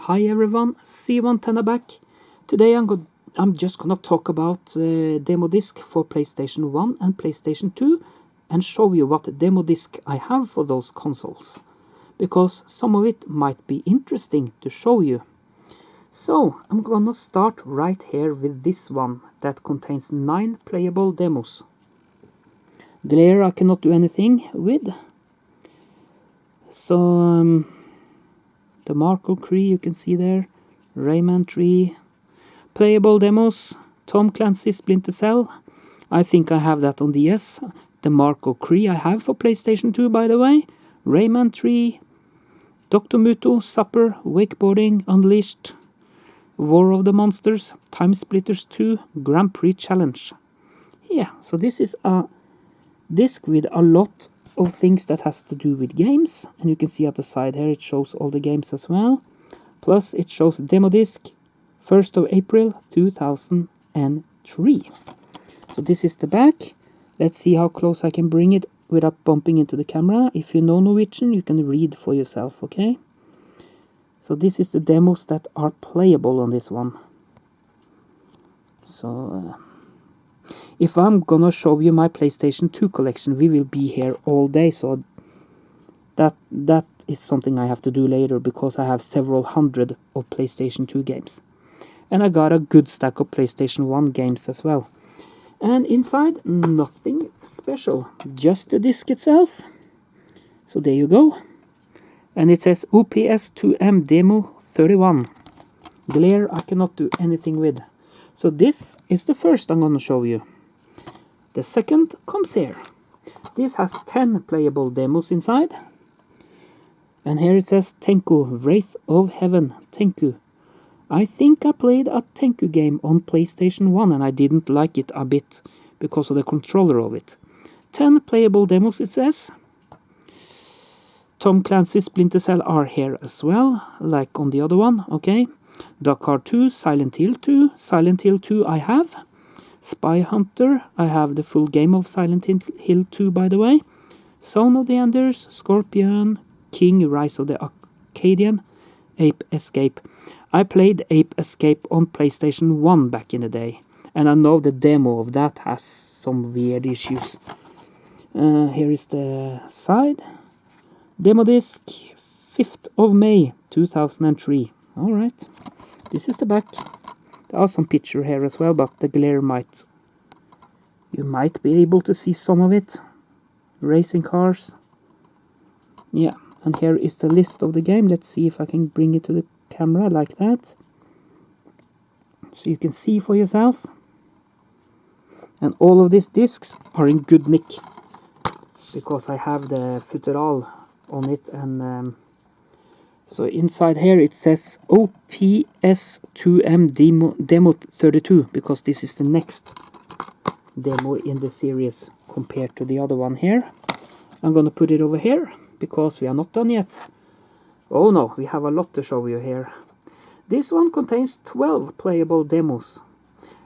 Hi everyone, C110 back. Today I'm just gonna talk about demo disc for PlayStation 1 and PlayStation 2 and show you what demo disc I have for those consoles, because some of it might be interesting to show you. So I'm gonna start right here with this one that contains 9 playable demos. Glare I cannot do anything with. So the Marco Cree you can see there, Rayman 3, playable demos, Tom Clancy's Splinter Cell. I think I have that on DS. The Marco Cree I have for PlayStation 2, by the way. Rayman 3, Dr. Muto, Supper, Wakeboarding, Unleashed, War of the Monsters, Time Splitters 2, Grand Prix Challenge. Yeah, so this is a disc with a lot of things that has to do with games. And you can see at the side here it shows all the games as well. Plus it shows demo disc 1st of April 2003. So this is the back. Let's see how close I can bring it without bumping into the camera. If you know Norwegian, you can read for yourself, okay? So this is the demos that are playable on this one. So if I'm gonna show you my PlayStation 2 collection, we will be here all day. So that is something I have to do later, because I have several hundred of PlayStation 2 games. And I got a good stack of PlayStation 1 games as well. And inside, nothing special, just the disc itself. So there you go. And it says OPS2M Demo 31. Glare I cannot do anything with. So this is the first I'm gonna show you. The second comes here. This has 10 playable demos inside. And here it says Tenku, Wraith of Heaven, Tenku. I think I played a Tenku game on PlayStation 1 and I didn't like it a bit because of the controller of it. 10 playable demos it says. Tom Clancy's Splinter Cell are here as well, like on the other one, okay. Dakar 2, Silent Hill 2, Silent Hill 2 I have. Spy Hunter, I have the full game of Silent Hill 2 by the way. Zone of the Enders, Scorpion, King, Rise of the Arcadian, Ape Escape. I played Ape Escape on PlayStation 1 back in the day, and I know the demo of that has some weird issues. Here is the side. Demo disc, 5th of May 2003. Alright, this is the back. There are some pictures here as well, but the glare you might be able to see some of it. Racing cars. Yeah, and here is the list of the game. Let's see if I can bring it to the camera like that, so you can see for yourself. And all of these discs are in good nick, because I have the Futural on it. And so inside here it says OPS2M demo 32, because this is the next demo in the series compared to the other one here. I'm gonna put it over here because we are not done yet. Oh no, we have a lot to show you here. This one contains 12 playable demos,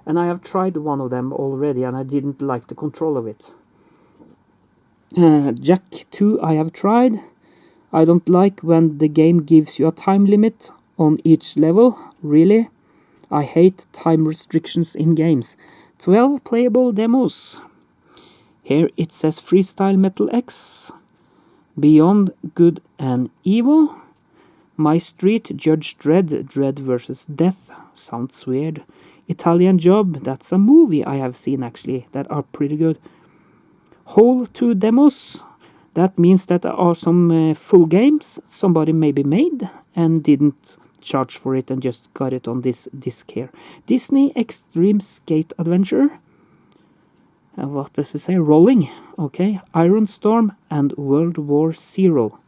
and I have tried one of them already and I didn't like the control of it. Jak 2 I have tried. I don't like when the game gives you a time limit on each level, really. I hate time restrictions in games. 12 playable demos. Here it says Freestyle Metal X, Beyond Good and Evil, My Street, Judge Dredd, Dredd vs. Death, sounds weird. Italian Job, that's a movie I have seen actually, that are pretty good. Whole 2 demos, that means that there are some full games somebody maybe made and didn't charge for it and just got it on this disc here. Disney Extreme Skate Adventure. What does it say? Rolling. Okay. Iron Storm and World War Zero.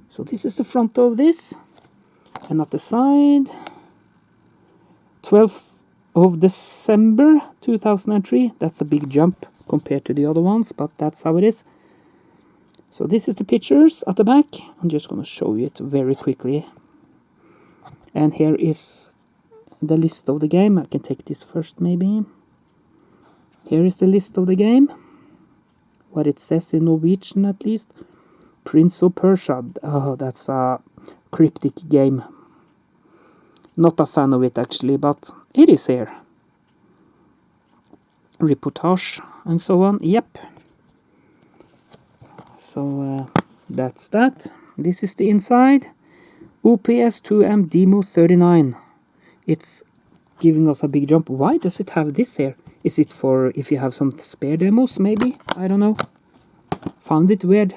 So this is the front of this. And at the side, 12th of December 2003. That's a big jump compared to the other ones, but that's how it is. So this is the pictures at the back. I'm just going to show you it very quickly. And here is the list of the game. I can take this first maybe. Here is the list of the game. What it says in Norwegian at least. Prince of Persia. Oh, that's a cryptic game. Not a fan of it actually, but it is here. Reportage and so on. Yep. So that's that. This is the inside. OPS2M Demo 39. It's giving us a big jump. Why does it have this here? Is it for if you have some spare demos, maybe? I don't know. Found it weird.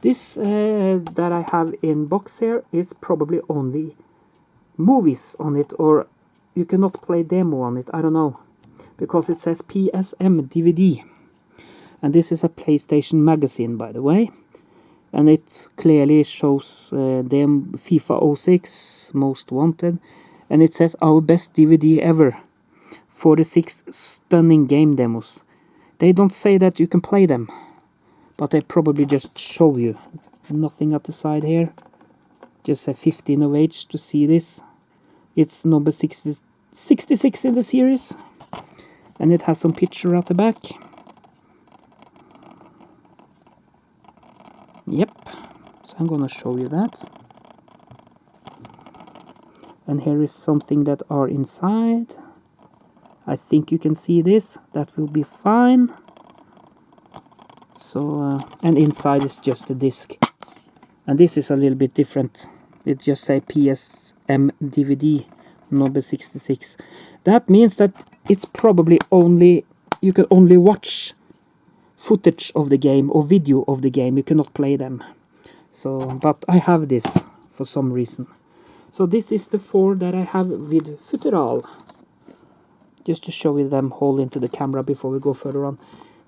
This that I have in box here is probably only movies on it, or you cannot play demo on it. I don't know. Because it says PSM DVD. And this is a PlayStation magazine, by the way. And it clearly shows them FIFA 06, Most Wanted. And it says our best DVD ever. 46 stunning game demos. They don't say that you can play them. But they probably just show you. Nothing at the side here. Just a 15 of age to see this. It's number 66 in the series. And it has some picture at the back. Yep. So I'm gonna show you that. And here is something that are inside. I think you can see this. That will be fine. So, and inside is just a disc. And this is a little bit different. It just say PSM DVD number 66. That means that it's probably only, you can only watch footage of the game or video of the game. You cannot play them. So, but I have this for some reason. So this is the 4 that I have with Futural. Just to show you them hold into the camera before we go further on.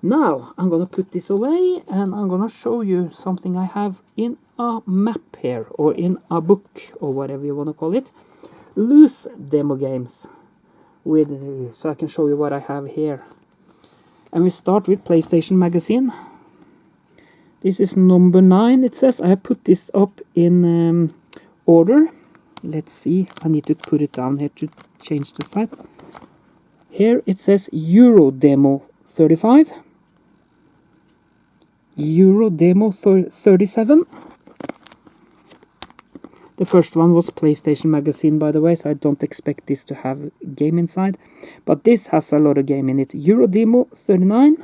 Now, I'm gonna put this away and I'm gonna show you something I have in a map here, or in a book, or whatever you wanna call it. Loose demo games. So I can show you what I have here. And we start with PlayStation Magazine. This is number 9, it says. I have put this up in order. Let's see, I need to put it down here to change the site. Here it says Euro Demo 35. Euro Demo 37. The first one was PlayStation Magazine, by the way, so I don't expect this to have game inside. But this has a lot of game in it. Euro Demo 39.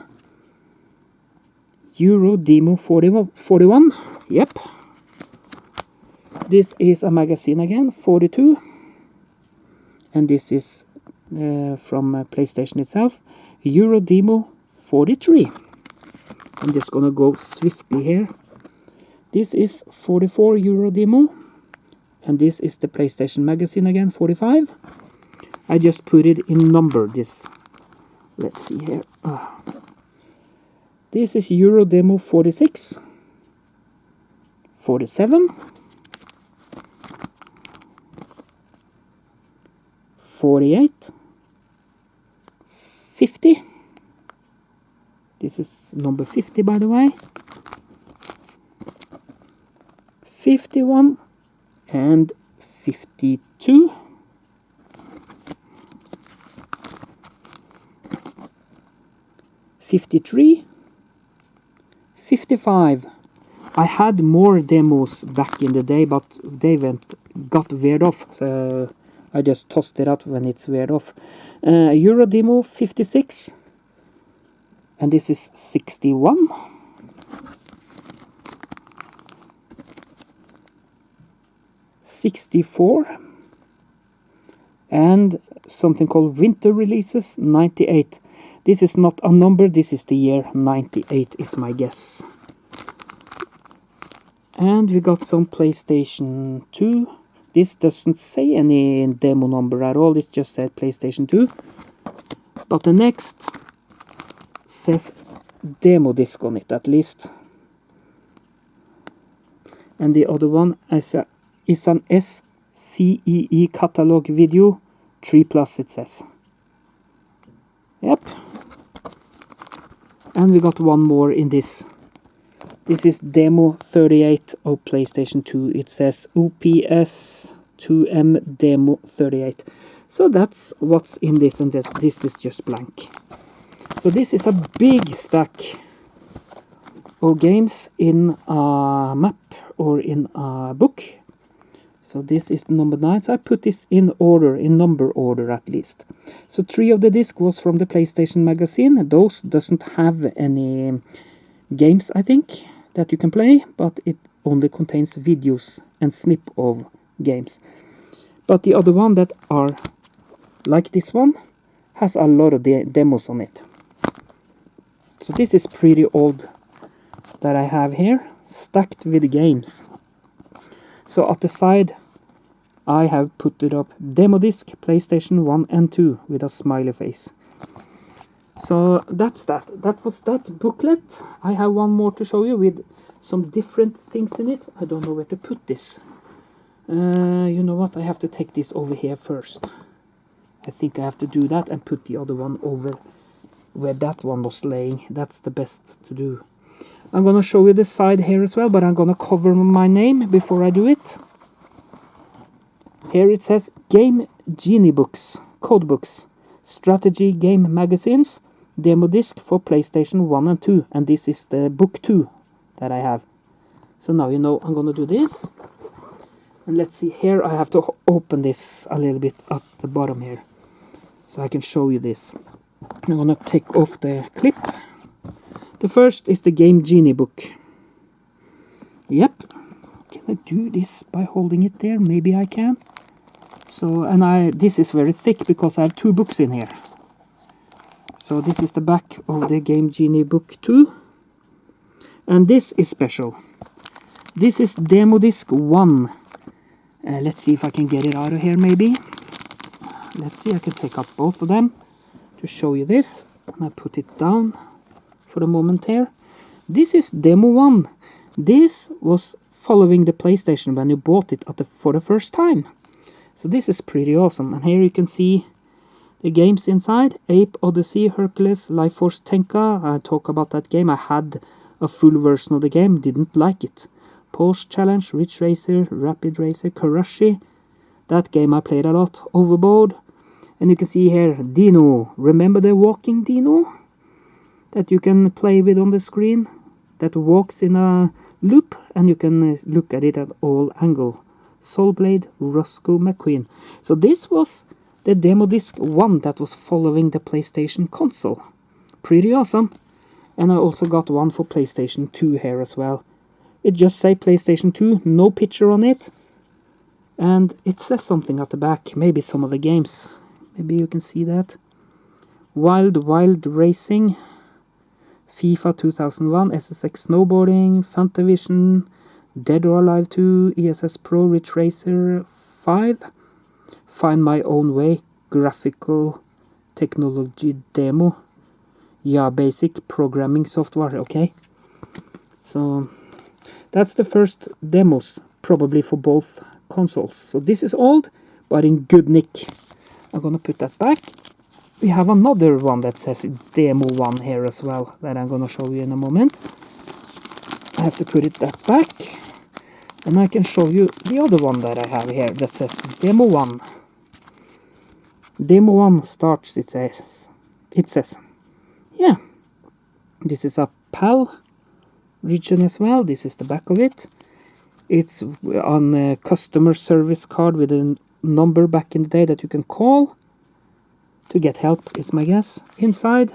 Euro Demo 41. Yep. This is a magazine again, 42. And this is from PlayStation itself. Euro Demo 43. I'm just gonna go swiftly here. This is 44 Euro Demo. And this is the PlayStation Magazine again, 45. I just put it in number, this. Let's see here. This is Euro Demo 46. 47. 48. 50. This is number 50, by the way. 51. And 52. 53. 55. I had more demos back in the day, but they got veered off, so I just tossed it out when it's veered off. Euro Demo 56. And this is 61. 64. And something called Winter Releases 98. This is not a number, this is the year 98 is my guess. And we got some PlayStation 2. This doesn't say any demo number at all, it just said PlayStation 2. But the next says demo disc on it at least. And the other one is an SCEE catalog video 3+ it says. Yep. And we got one more in this. This is Demo 38 of PlayStation 2. It says OPS2M Demo 38. So that's what's in this, and this is just blank. So this is a big stack of games in a map or in a book. So this is number 9. So I put this in order, in number order at least. So 3 of the disc was from the PlayStation magazine. Those doesn't have any games, I think, that you can play, but it only contains videos and snip of games. But the other one that are like this one has a lot of demos on it. So this is pretty old that I have here, stacked with games. So at the side I have put it up demo disc PlayStation 1 and 2 with a smiley face. So that's that. That was that booklet. I have one more to show you with some different things in it. I don't know where to put this. You know what? I have to take this over here first. I think I have to do that and put the other one over where that one was laying. That's the best to do. I'm gonna show you the side here as well, but I'm gonna cover my name before I do it. Here it says Game Genie Books, Code Books, Strategy Game Magazines, Demo Disc for PlayStation 1 and 2. And this is the book 2 that I have. So now you know I'm gonna do this. And let's see, here I have to open this a little bit at the bottom here, so I can show you this. I'm gonna take off the clip. The first is the Game Genie book. Yep. Can I do this by holding it there? Maybe I can. So, and this is very thick because I have 2 books in here. So this is the back of the Game Genie book 2. And this is special. This is Demo Disc 1. Let's see if I can get it out of here maybe. Let's see, I can take out both of them to show you this. And I put it down for the moment here. This is Demo 1. This was following the PlayStation when you bought it for the first time. So this is pretty awesome. And here you can see the games inside. Ape Odyssey, Hercules, Life Force Tenka. I talk about that game. I had a full version of the game, didn't like it. Porsche Challenge, Ridge Racer, Rapid Racer, Karashi. That game I played a lot. Overboard. And you can see here, Dino. Remember the walking Dino? That you can play with on the screen? That walks in a loop and you can look at it at all angles. Soul Blade, Roscoe McQueen. So this was the Demo Disc 1 that was following the PlayStation console. Pretty awesome. And I also got one for PlayStation 2 here as well. It just says PlayStation 2, no picture on it. And it says something at the back, maybe some of the games. Maybe you can see that. Wild Wild Racing, FIFA 2001, SSX Snowboarding, Fantavision, Dead or Alive 2, ESS Pro, Ridge Racer 5, Find My Own Way, Graphical Technology Demo. Yeah, basic programming software, okay. So that's the first demos, probably for both consoles. So this is old, but in good nick. I'm gonna put that back. We have another one that says Demo 1 here as well, that I'm gonna show you in a moment. I have to put it that back. And I can show you the other one that I have here that says Demo 1. Demo 1 starts, it says. Yeah. This is a PAL region as well. This is the back of it. It's on a customer service card with a number back in the day that you can call to get help, is my guess. Inside,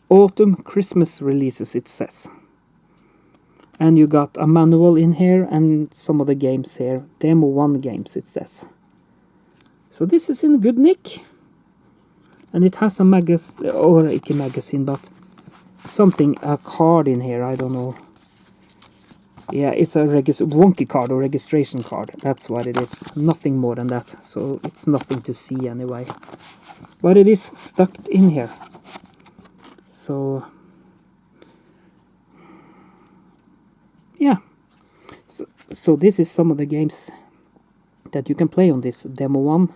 autumn Christmas releases, it says. And you got a manual in here and some of the games here. Demo 1 games, it says. So this is in good nick. And it has a magazine, or a magazine, but something, a card in here, I don't know. Yeah, it's a wonky card or registration card. That's what it is. Nothing more than that. So it's nothing to see anyway. But it is stuck in here. So yeah. So this is some of the games that you can play on this Demo 1.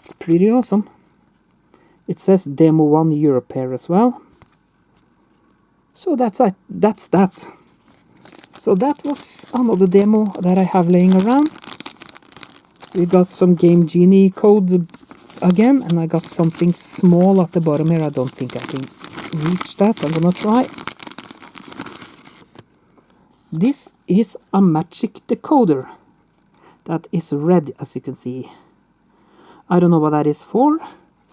It's pretty awesome. It says Demo 1 Europe here as well. So that's that. So that was another demo that I have laying around. We got some Game Genie code again, and I got something small at the bottom here. I don't think I can reach that. I'm gonna try. This is a magic decoder that is red, as you can see. I don't know what that is for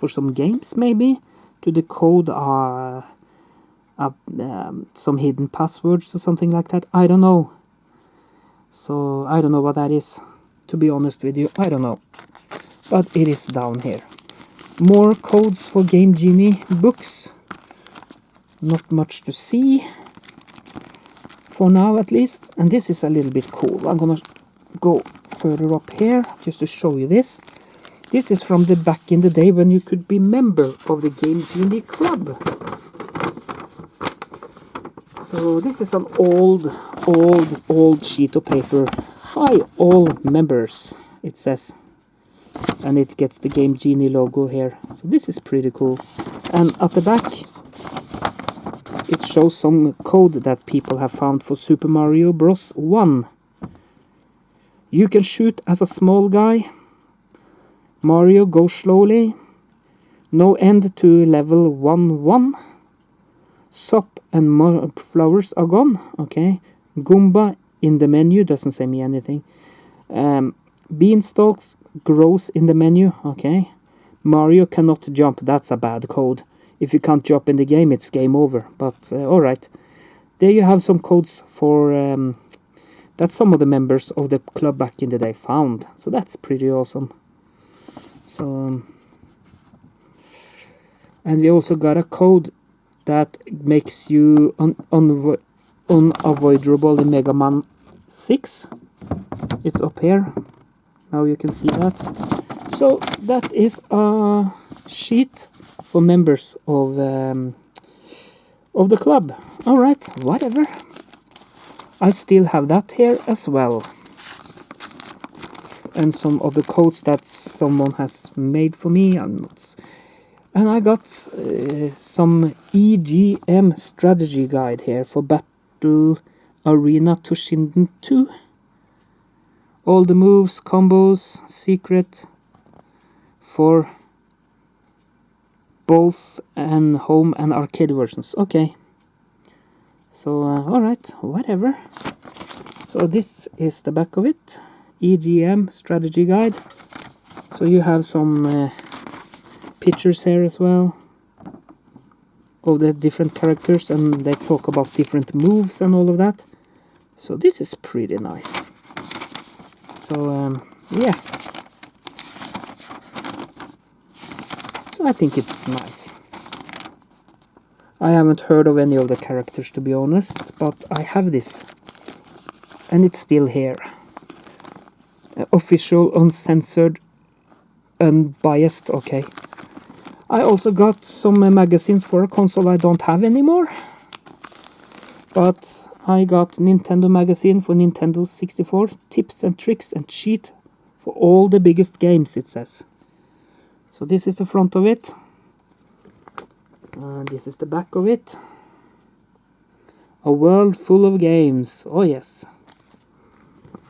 some games maybe, to decode some hidden passwords or something like that. I don't know. So I don't know what that is. To be honest with you, I don't know. But it is down here. More codes for Game Genie books. Not much to see. For now at least. And this is a little bit cool. I'm gonna go further up here just to show you this. This is from the back in the day when you could be member of the Game Genie Club. So this is an old sheet of paper. Hi all members, it says. And it gets the Game Genie logo here. So this is pretty cool. And at the back it shows some code that people have found for Super Mario Bros. 1. You can shoot as a small guy. Mario goes slowly. No end to level 1-1. Sop and flowers are gone. Okay. Goomba in the menu. Doesn't say me anything. Beanstalks grows in the menu. Okay. Mario cannot jump. That's a bad code. If you can't jump in the game, it's game over. But alright. There you have some codes for that some of the members of the club back in the day found. So that's pretty awesome. So and we also got a code that makes you unavoidable in Mega Man 6. It's up here. Now you can see that. So that is a sheet for members of the club. Alright, whatever. I still have that here as well. And some other codes that someone has made for me. And I got some EGM strategy guide here for Battle Arena Toshinden 2. All the moves, combos, secret for both and home and arcade versions. Okay. So, alright, whatever. So this is the back of it. EGM strategy guide. So you have some pictures here as well of the different characters, and they talk about different moves and all of that. So this is pretty nice. So yeah. So I think it's nice. I haven't heard of any of the characters, to be honest, but I have this. And it's still here. Official, uncensored, unbiased, okay. I also got some magazines for a console I don't have anymore. But I got Nintendo magazine for Nintendo 64, tips and tricks and cheat for all the biggest games, it says. So this is the front of it. This is the back of it. A world full of games. Oh yes.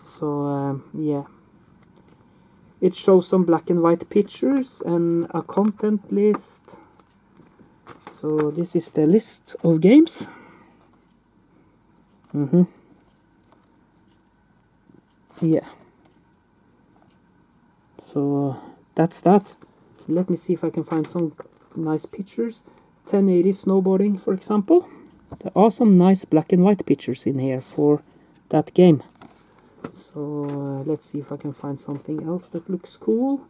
So yeah. It shows some black and white pictures and a content list. So this is the list of games. Yeah. So that's that. Let me see if I can find some nice pictures. 1080 snowboarding, for example. There are some nice black and white pictures in here for that game. So let's see if I can find something else that looks cool.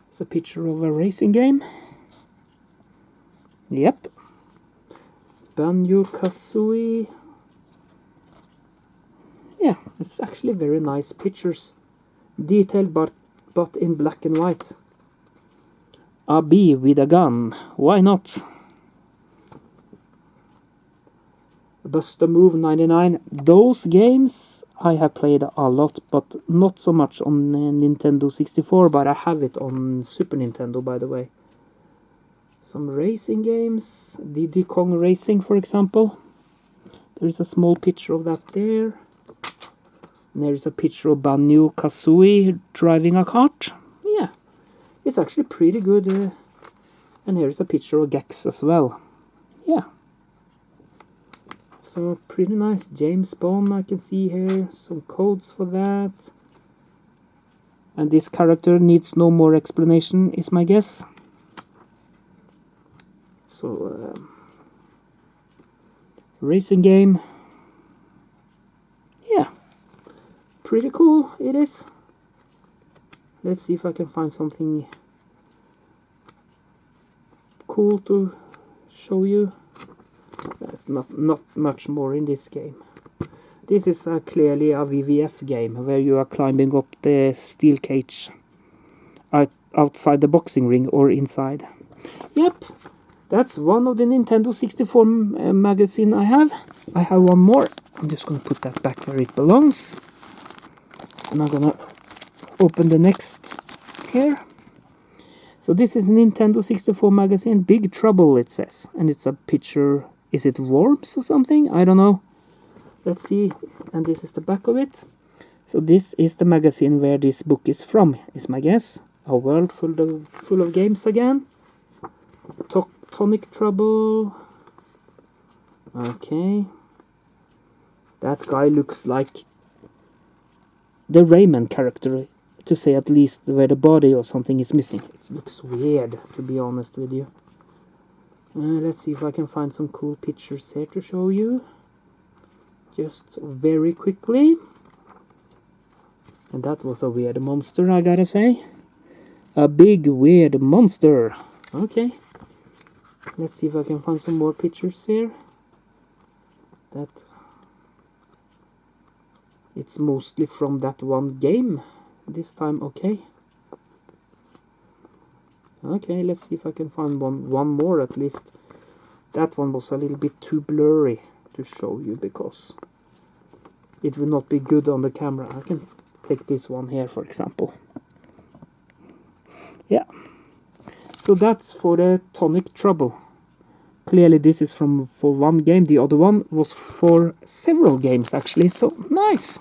It's a picture of a racing game. Yep. Banjo-Kazooie. Yeah, it's actually very nice pictures. Detailed but in black and white. A bee with a gun. Why not? Bust-A-Move 99. Those games I have played a lot, but not so much on Nintendo 64, but I have it on Super Nintendo, by the way. Some racing games. Diddy Kong Racing, for example. There is a small picture of that there. And there is a picture of Banjo-Kazooie driving a kart. Yeah, it's actually pretty good. And here is a picture of Gex as well. Yeah. So pretty nice. James Bond, I can see here some codes for that. And this character needs no more explanation, is my guess. So racing game. Yeah, pretty cool it is. Let's see if I can find something cool to show you. There's not much more in this game. This is clearly a WWF game where you are climbing up the steel cage outside the boxing ring or inside. Yep, that's one of the Nintendo 64 magazine I have. I have one more. I'm just gonna put that back where it belongs. And I'm gonna open the next here. So this is a Nintendo 64 magazine, Big Trouble it says. And it's a picture, is it worms or something? I don't know. Let's see, and this is the back of it. So this is the magazine where this book is from, is my guess. A world full of games again. Tonic Trouble. Okay. That guy looks like the Rayman character, to say at least, where the body or something is missing. It looks weird, to be honest with you. Let's see if I can find some cool pictures here to show you. Just very quickly. And that was a weird monster, I gotta say. A big weird monster. Okay. Let's see if I can find some more pictures here. That it's mostly from that one game this time. Okay. Okay, let's see if I can find one more at least. That one was a little bit too blurry to show you because it will not be good on the camera. I can take this one here, for example. Yeah. So that's for the Tonic Trouble. Clearly this is for one game. The other one was for several games actually. So nice.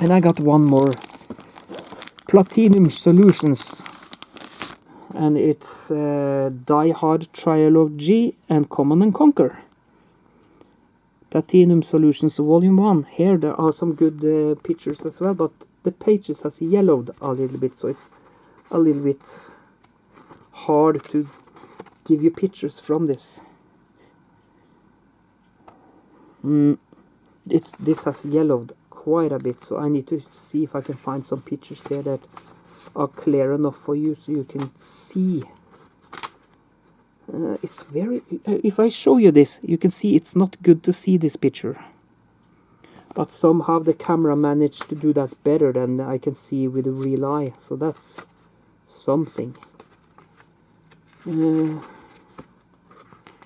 And I got one more. Platinum Solutions. And it's Die Hard Trilogy and Command & Conquer. Platinum Solutions Volume 1. Here there are some good pictures as well, but the pages has yellowed a little bit, so it's a little bit hard to give you pictures from this. This has yellowed quite a bit, so I need to see if I can find some pictures here that are clear enough for you so you can see. It's very... if I show you this, you can see it's not good to see this picture. But somehow the camera managed to do that better than I can see with a real eye. So that's something.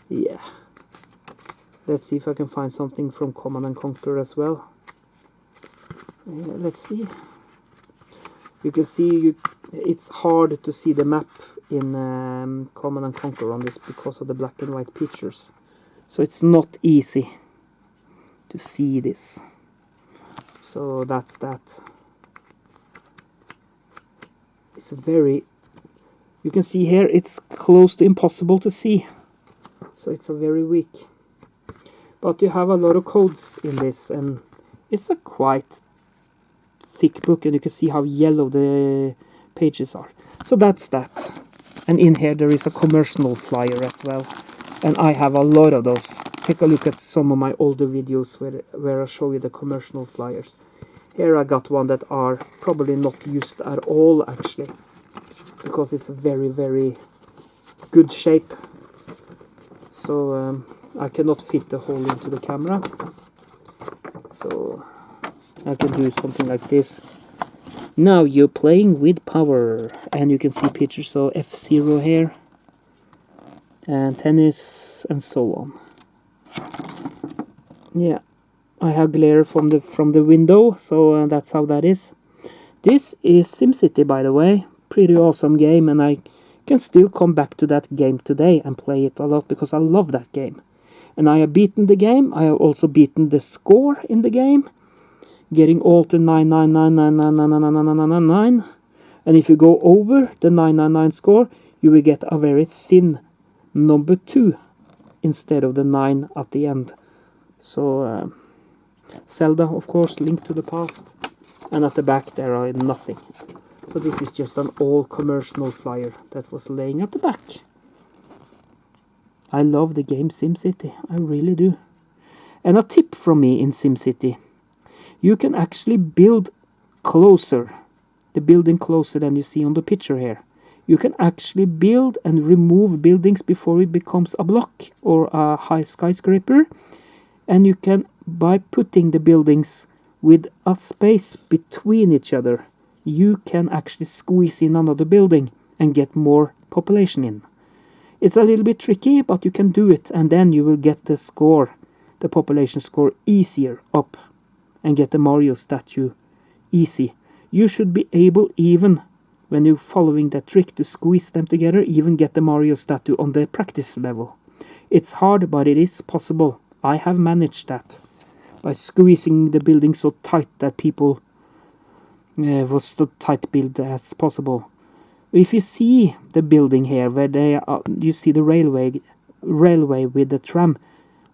Yeah. Let's see if I can find something from Command & Conquer as well. Let's see. You can see it's hard to see the map in Command & Conquer on this because of the black and white pictures. So it's not easy to see this. So that's that. It's very... You can see here it's close to impossible to see. So it's a very weak. But you have a lot of codes in this, and it's a quite thick book, and you can see how yellow the pages are. So that's that. And in here there is a commercial flyer as well. And I have a lot of those. Take a look at some of my older videos where I show you the commercial flyers. Here I got one that are probably not used at all actually. Because it's a very, very good shape. So I cannot fit the hole into the camera. So I can do something like this. Now you're playing with power. And you can see pictures of F-Zero here. And tennis and so on. Yeah, I have glare from the window, so that's how that is. This is SimCity, by the way. Pretty awesome game, and I can still come back to that game today and play it a lot because I love that game. And I have beaten the game. I have also beaten the score in the game, getting all to 999999999. And if you go over the 999 score, you will get a very thin number 2 instead of the 9 at the end. So Zelda, of course, Link to the Past, and at the back there are nothing. So this is just an old commercial flyer that was laying at the back. I love the game SimCity, I really do. And a tip from me in SimCity: you can actually build closer, the building closer than you see on the picture here. You can actually build and remove buildings before it becomes a block or a high skyscraper. And you can, by putting the buildings with a space between each other, you can actually squeeze in another building and get more population in. It's a little bit tricky, but you can do it, and then you will get the score, the population score, easier up and get the Mario statue easy. You should be able, even when you're following that trick to squeeze them together, even get the Mario statue on the practice level. It's hard, but it is possible. I have managed that by squeezing the building so tight that people was so tight build as possible. If you see the building here, where they are, you see the railway with the tram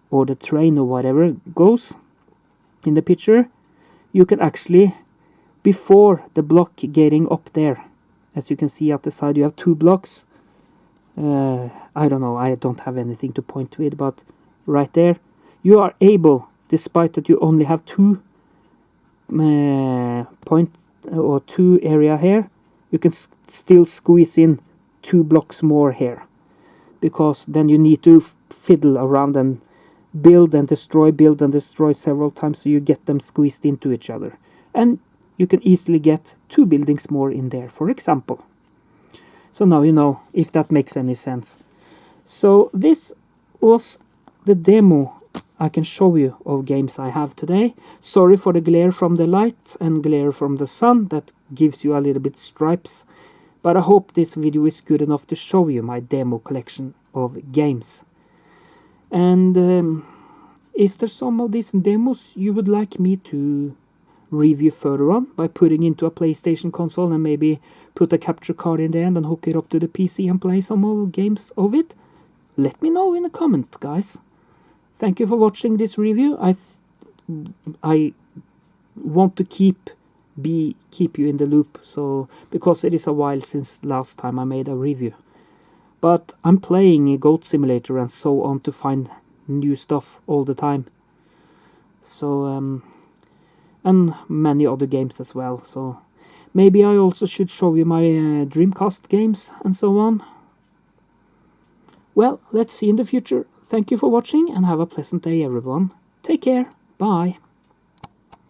or the train or whatever goes in the picture, you can actually, before the block getting up there, as you can see at the side, you have 2 blocks. I don't know, I don't have anything to point to it, but right there, you are able, despite that you only have 2 points or 2 area here, you can still squeeze in 2 blocks more here, because then you need to fiddle around and build and destroy several times, so you get them squeezed into each other. And you can easily get 2 buildings more in there, for example. So now you know, if that makes any sense. So this was the demo I can show you of games I have today. Sorry for the glare from the light and glare from the sun, that gives you a little bit stripes. But I hope this video is good enough to show you my demo collection of games. And is there some of these demos you would like me to review further on by putting into a PlayStation console and maybe put a capture card in the end and hook it up to the PC and play some more games of it? Let me know in the comment, guys. Thank you for watching this review. I want to keep you in the loop, so because it is a while since last time I made a review. But I'm playing a Goat Simulator and so on to find new stuff all the time. So and many other games as well. So maybe I also should show you my Dreamcast games and so on. Well, let's see in the future. Thank you for watching and have a pleasant day, everyone. Take care. Bye.